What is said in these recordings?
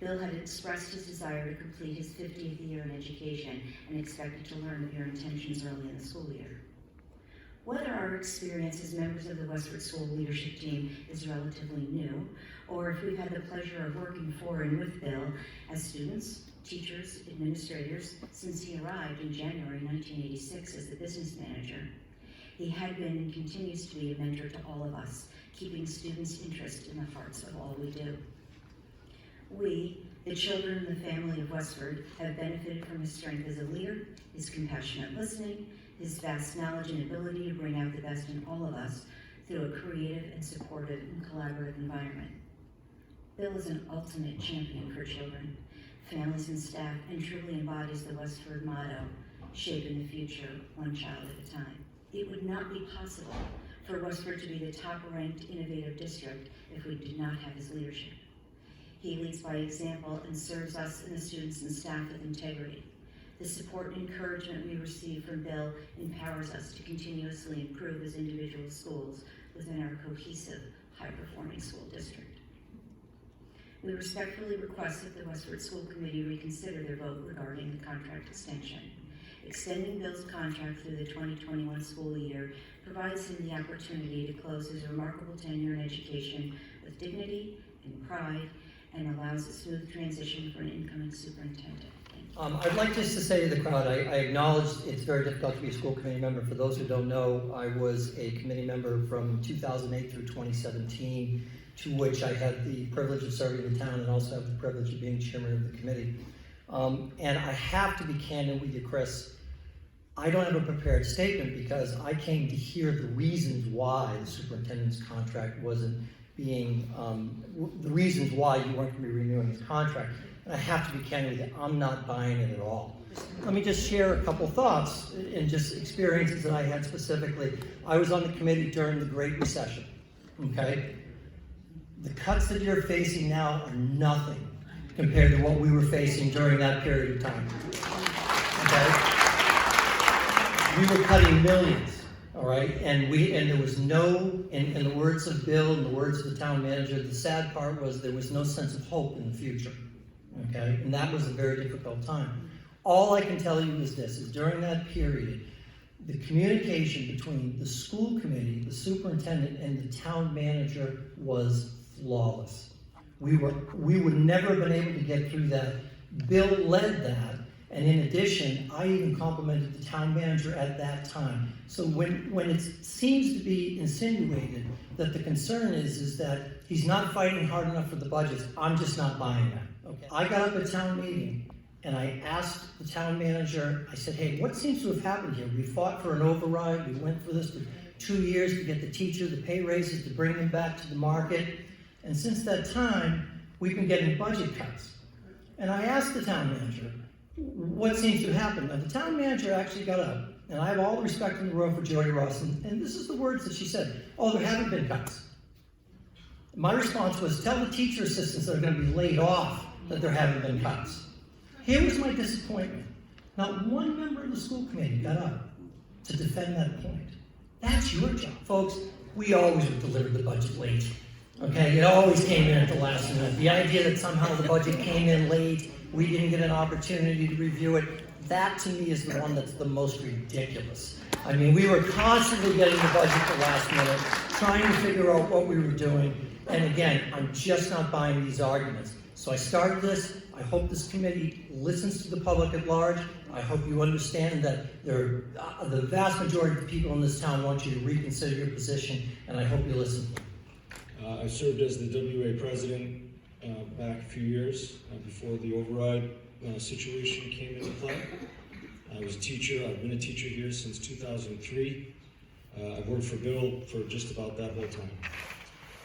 Bill had expressed his desire to complete his 50th year in education and expected to learn of your intentions early in the school year. Whether our experience as members of the Westford School leadership team is relatively new, or if we've had the pleasure of working for and with Bill as students, teachers, administrators, since he arrived in January 1986 as the business manager, he had been and continues to be a mentor to all of us, keeping students' interest in the hearts of all we do. We, the children and the family of Westford, have benefited from his strength as a leader, his compassionate listening, his vast knowledge and ability to bring out the best in all of us through a creative and supportive and collaborative environment. Bill is an ultimate champion for children, families, and staff, and truly embodies the Westford motto, shaping the future one child at a time. It would not be possible for Westford to be the top-ranked innovative district if we did not have his leadership. He leads by example and serves us and the students and staff with integrity. The support and encouragement we receive from Bill empowers us to continuously improve as individual schools within our cohesive, high-performing school district. We respectfully request that the Westford School Committee reconsider their vote regarding the contract extension. Extending Bill's contract through the 2021 school year provides him the opportunity to close his remarkable tenure in education with dignity and pride, and allows a smooth transition for an incoming superintendent. I'd like just to say to the crowd, I acknowledge it's very difficult to be a school committee member. For those who don't know, I was a committee member from 2008 through 2017, to which I had the privilege of serving the town and also have the privilege of being chairman of the committee. And I have to be candid with you, Chris. I don't have a prepared statement because I came to hear the reasons why the superintendent's contract wasn't being, the reasons why you weren't going to be renewing his contract. And I have to be candid with you, I'm not buying it at all. Let me just share a couple thoughts and just experiences that I had specifically. I was on the committee during the Great Recession, okay? The cuts that you're facing now are nothing compared to what we were facing during that period of time, okay? We were cutting millions. All right, and there was no, in the words of Bill and the words of the town manager, the sad part was there was no sense of hope in the future, okay? And that was a very difficult time. All I can tell you is this, is during that period, the communication between the school committee, the superintendent, and the town manager was flawless. We would never have been able to get through that. Bill led that. And in addition, I even complimented the town manager at that time. So when it seems to be insinuated that the concern is that he's not fighting hard enough for the budgets, I'm just not buying that. Okay. I got up at town meeting and I asked the town manager, I said, hey, what seems to have happened here? We fought for an override, we went for this for 2 years to get the teacher the pay raises, to bring them back to the market. And since that time, we've been getting budget cuts. And I asked the town manager, what seems to happen? Now, the town manager actually got up, and I have all the respect in the world for Jody Ross, and this is the words that she said, oh, there haven't been cuts. My response was, tell the teacher assistants that are going to be laid off that there haven't been cuts. Here was my disappointment. Not one member of the school committee got up to defend that point. That's your job. Folks, we always would deliver the budget late. Okay, it always came in at the last minute. The idea that somehow the budget came in late, we didn't get an opportunity to review it, that to me is the one that's the most ridiculous. I mean, we were constantly getting the budget at the last minute, trying to figure out what we were doing, and again, I'm just not buying these arguments. So I started this. I hope this committee listens to the public at large. I hope you understand that the vast majority of the people in this town want you to reconsider your position, and I hope you listen. I served as the WA president back a few years before the override situation came into play. I was a teacher. I've been a teacher here since 2003. I've worked for Bill for just about that whole time.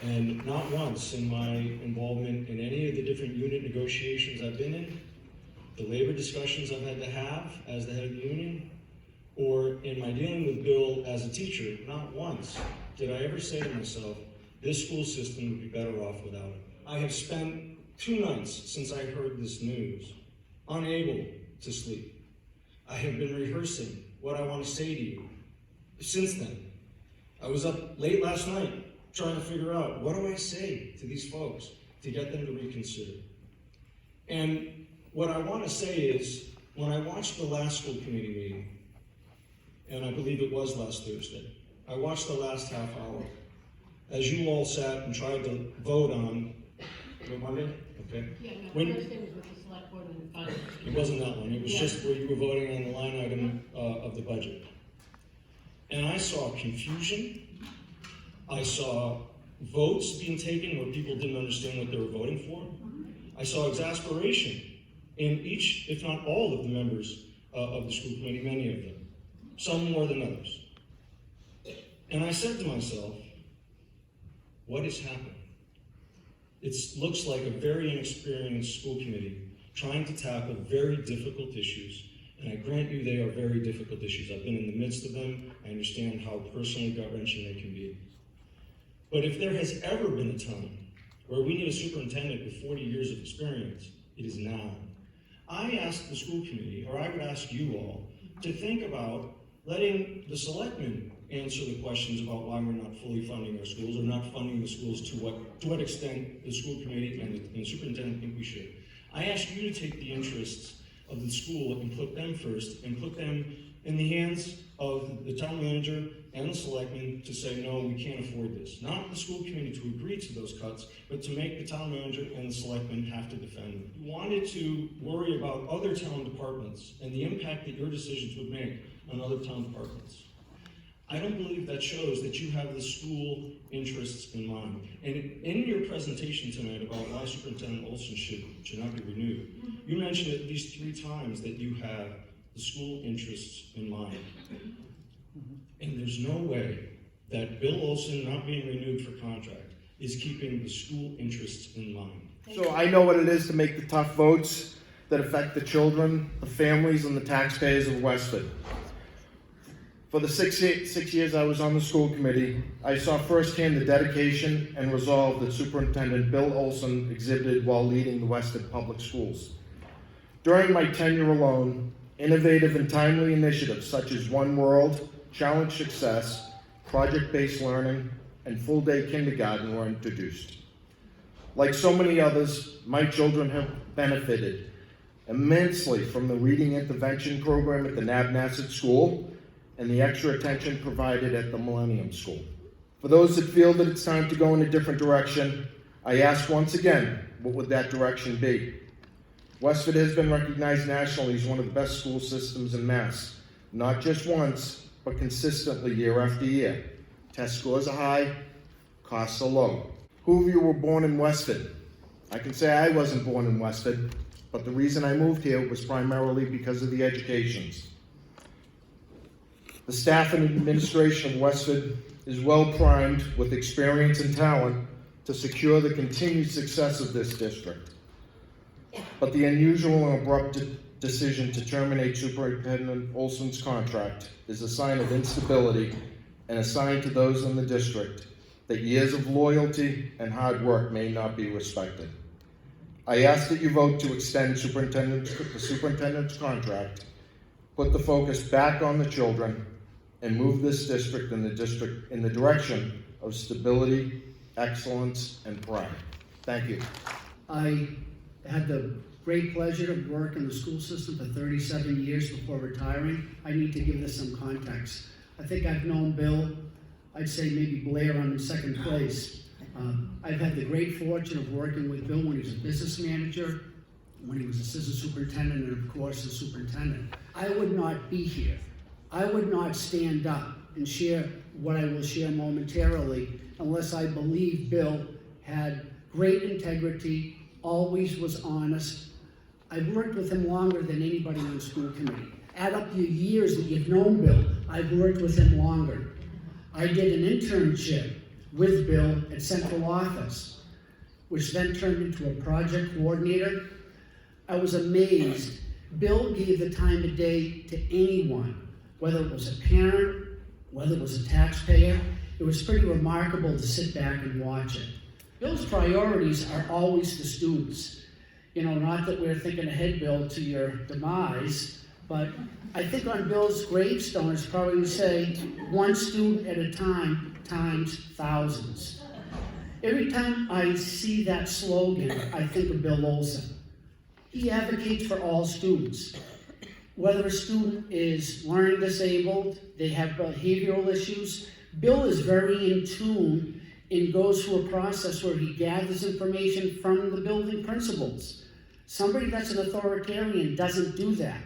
And not once in my involvement in any of the different unit negotiations I've been in, the labor discussions I've had to have as the head of the union, or in my dealing with Bill as a teacher, not once did I ever say to myself, this school system would be better off without it. I have spent 2 nights since I heard this news, unable to sleep. I have been rehearsing what I want to say to you. Since then, I was up late last night trying to figure out, what do I say to these folks to get them to reconsider? And what I want to say is, when I watched the last school committee meeting, and I believe it was last Thursday, I watched the last half hour, as you all sat and tried to vote on, Monday? Okay. Yeah, no, When- Thursday was with the select board and finance. It wasn't that one, it was Yeah. just where you were voting on the line item of the budget. And I saw confusion, I saw votes being taken where people didn't understand what they were voting for. I saw exasperation in each, if not all, of the members of the school committee, many of them, some more than others. And I said to myself, what is happening? It looks like a very inexperienced school committee trying to tackle very difficult issues. And I grant you they are very difficult issues. I've been in the midst of them. I understand how personally gut-wrenching they can be. But if there has ever been a time where we need a superintendent with 40 years of experience, it is now. I asked the school committee, or I would ask you all, to think about letting the selectmen answer the questions about why we're not fully funding our schools, or not funding the schools to what extent the school committee and the superintendent think we should. I ask you to take the interests of the school and put them first, and put them in the hands of the town manager and the selectmen to say, no, we can't afford this. Not the school committee to agree to those cuts, but to make the town manager and the selectmen have to defend them. You wanted to worry about other town departments and the impact that your decisions would make on other town departments. I don't believe that shows that you have the school interests in mind. And in your presentation tonight about why Superintendent Olsen should not be renewed, you mentioned at least 3 times that you have the school interests in mind. And there's no way that Bill Olsen not being renewed for contract is keeping the school interests in mind. So I know what it is to make the tough votes that affect the children, the families, and the taxpayers of Westford. For the six years I was on the school committee, I saw firsthand the dedication and resolve that Superintendent Bill Olsen exhibited while leading the Westford Public Schools. During my tenure alone, innovative and timely initiatives such as One World, Challenge Success, project-based learning, and full-day kindergarten were introduced. Like so many others, my children have benefited immensely from the reading intervention program at the Nabnasset School and the extra attention provided at the Millennium School. For those that feel that it's time to go in a different direction, I ask once again, what would that direction be? Westford has been recognized nationally as one of the best school systems in Mass, not just once, but consistently year after year. Test scores are high, costs are low. Who of you were born in Westford? I can say I wasn't born in Westford, but the reason I moved here was primarily because of the educations. The staff and administration of Westford is well primed with experience and talent to secure the continued success of this district. But the unusual and abrupt decision to terminate Superintendent Olsen's contract is a sign of instability and a sign to those in the district that years of loyalty and hard work may not be respected. I ask that you vote to extend the superintendent's contract, put the focus back on the children, and move this district in the direction of stability, excellence, and pride. Thank you. I had the great pleasure to work in the school system for 37 years before retiring. I need to give this some context. I think I've known Bill, I'd say maybe Blair, I'm in second place. I've had the great fortune of working with Bill when he was a business manager, when he was assistant superintendent, and of course the superintendent. I would not be here. I would not stand up and share what I will share momentarily unless I believe Bill had great integrity, always was honest. I've worked with him longer than anybody on the school committee. Add up the years that you've known Bill, I've worked with him longer. I did an internship with Bill at central office, which then turned into a project coordinator. I was amazed. Bill gave the time of day to anyone, whether it was a parent, whether it was a taxpayer. It was pretty remarkable to sit back and watch it. Bill's priorities are always the students. You know, not that we're thinking ahead, Bill, to your demise, but I think on Bill's gravestone it's probably going to say, one student at a time times thousands. Every time I see that slogan, I think of Bill Olsen. He advocates for all students. Whether a student is learning disabled, they have behavioral issues, Bill is very in tune and goes through a process where he gathers information from the building principals. Somebody that's an authoritarian doesn't do that.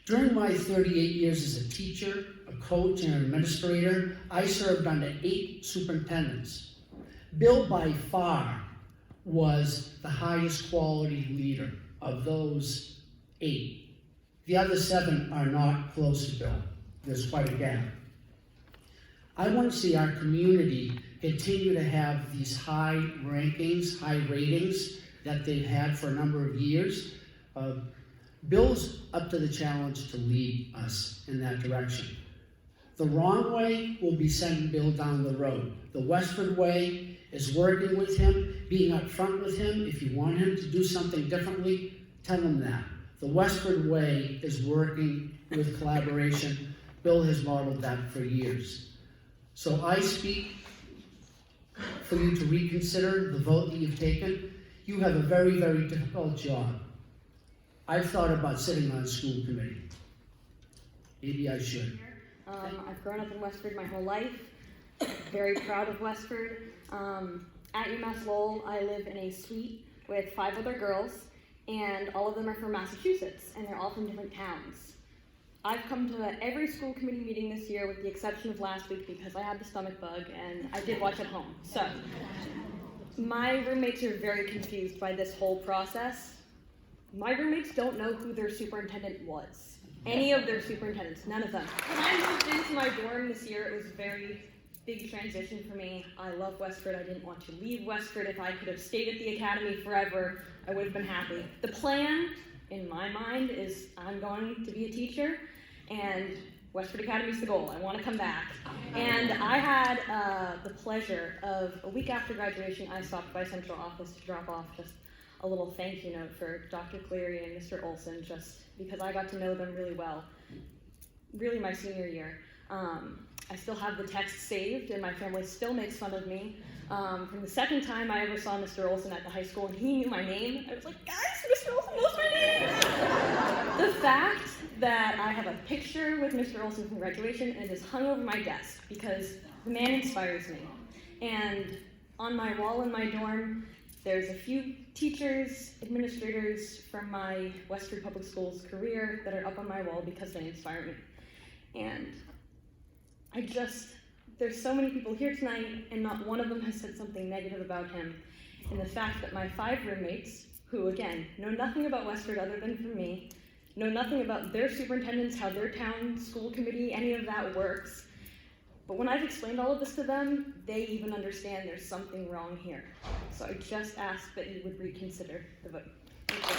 During my 38 years as a teacher, a coach, and an administrator, I served under 8 superintendents. Bill, by far, was the highest quality leader of those 8. The other 7 are not close to Bill. There's quite a gap. I want to see our community continue to have these high rankings, high ratings that they've had for a number of years. Bill's up to the challenge to lead us in that direction. The wrong way will be sending Bill down the road. The Westford way is working with him, being upfront with him. If you want him to do something differently, tell him that. The Westford way is working with collaboration. Bill has modeled that for years. So I speak for you to reconsider the vote that you've taken. You have a very, very difficult job. I've thought about sitting on a school committee. Maybe I should. I've grown up in Westford my whole life. Very proud of Westford. At UMass Lowell, I live in a suite with 5 other girls, and all of them are from Massachusetts, and they're all from different towns. I've come to every school committee meeting this year with the exception of last week because I had the stomach bug and I did watch at home. So, my roommates are very confused by this whole process. My roommates don't know who their superintendent was. Any of their superintendents, none of them. When I moved into my dorm this year, it was a very big transition for me. I love Westford. I didn't want to leave Westford. If I could have stayed at the academy forever, I would have been happy. The plan, in my mind, is I'm going to be a teacher, and Westford Academy is the goal. I want to come back. And I had the pleasure of, a week after graduation, I stopped by central office to drop off just a little thank you note for Dr. Cleary and Mr. Olsen, just because I got to know them really well. Really my senior year. I still have the text saved, and my family still makes fun of me. From the second time I ever saw Mr. Olsen at the high school, and he knew my name, I was like, guys, Mr. Olsen knows my name! The fact that I have a picture with Mr. Olsen from graduation, and it is hung over my desk, because the man inspires me. And on my wall in my dorm, there's a few teachers, administrators from my Westford Public Schools career that are up on my wall because they inspire me. And there's so many people here tonight, and not one of them has said something negative about him. And the fact that my 5 roommates, who again, know nothing about Westford other than from me, know nothing about their superintendents, how their town school committee, any of that works. But when I've explained all of this to them, they even understand there's something wrong here. So I just ask that you would reconsider the vote. Thank you.